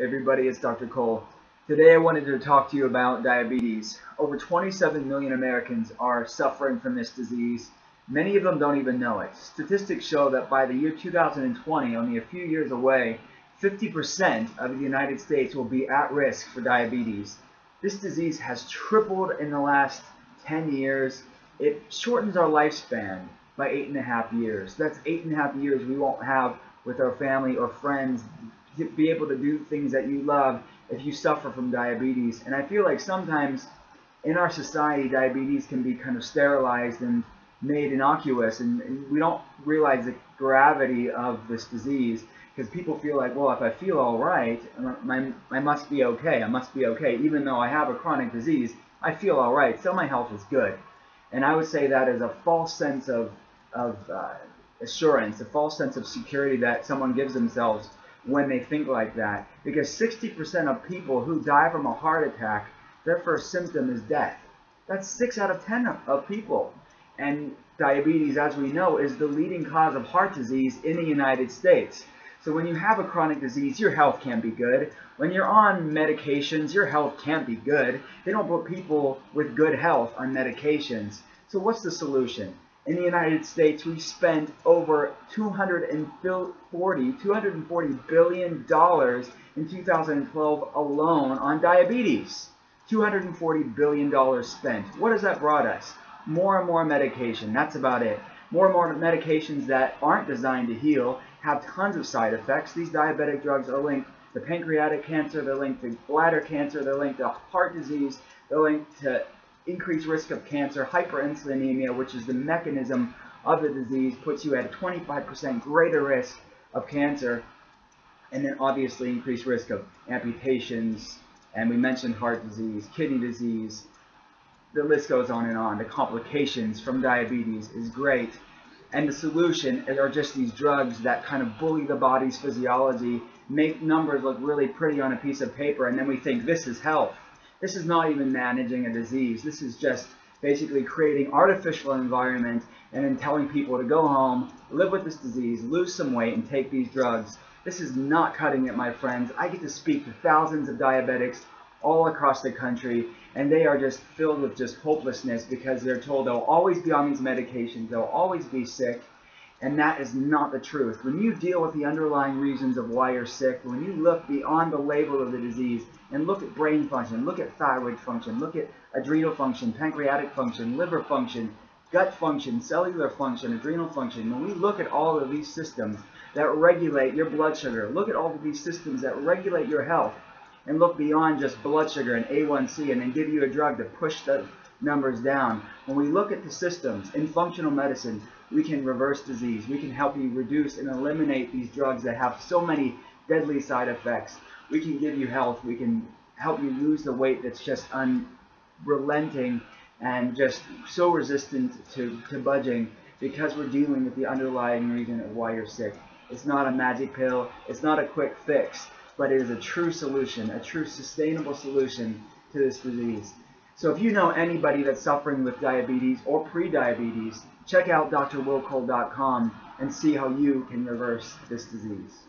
Everybody, it's Dr. Cole. Today I wanted to talk to you about diabetes. Over 27 million Americans are suffering from this disease. Many of them don't even know it. Statistics show that by the year 2020, only a few years away, 50% of the United States will be at risk for diabetes. This disease has tripled in the last 10 years. It shortens our lifespan by 8.5 years. That's 8.5 years we won't have with our family or friends, be able to do things that you love if you suffer from diabetes. And I feel like sometimes in our society, diabetes can be kind of sterilized and made innocuous, and we don't realize the gravity of this disease, because people feel like, well, if I feel all right, I must be okay. I must be okay. Even though I have a chronic disease, I feel all right. Still, my health is good. And I would say that is a false sense of assurance, a false sense of security that someone gives themselves when they think like that. Because 60% of people who die from a heart attack, their first symptom is death. That's 6 out of 10 of people. And diabetes, as we know, is the leading cause of heart disease in the United States. So when you have a chronic disease, your health can't be good. When you're on medications, your health can't be good. They don't put people with good health on medications. So what's the solution? In the United States, we spent over $240 billion in 2012 alone on diabetes. $240 billion spent. What has that brought us? More and more medication. That's about it. More and more medications that aren't designed to heal, have tons of side effects. These diabetic drugs are linked to pancreatic cancer, they're linked to bladder cancer, they're linked to heart disease, they're linked to increased risk of cancer. Hyperinsulinemia, which is the mechanism of the disease, puts you at a 25% greater risk of cancer, and then obviously increased risk of amputations, and we mentioned heart disease, kidney disease. The list goes on and on. The complications from diabetes is great. And the solution are just these drugs that kind of bully the body's physiology, make numbers look really pretty on a piece of paper, and then we think this is health. This is not even managing a disease. This is just basically creating artificial environment and then telling people to go home, live with this disease, lose some weight, and take these drugs. This is not cutting it, my friends. I get to speak to thousands of diabetics all across the country, and they are just filled with just hopelessness because they're told they'll always be on these medications, they'll always be sick, and that is not the truth. When you deal with the underlying reasons of why you're sick, when you look beyond the label of the disease and look at brain function, look at thyroid function, look at adrenal function, pancreatic function, liver function, gut function, cellular function, adrenal function, when we look at all of these systems that regulate your blood sugar, look at all of these systems that regulate your health, and look beyond just blood sugar and A1C and then give you a drug to push the numbers down. When we look at the systems in functional medicine, we can reverse disease. We can help you reduce and eliminate these drugs that have so many deadly side effects. We can give you health. We can help you lose the weight that's just unrelenting and just so resistant to budging, because we're dealing with the underlying reason of why you're sick. It's not a magic pill. It's not a quick fix, but it is a true solution, a true sustainable solution to this disease. So if you know anybody that's suffering with diabetes or pre-diabetes, check out drwillcole.com and see how you can reverse this disease.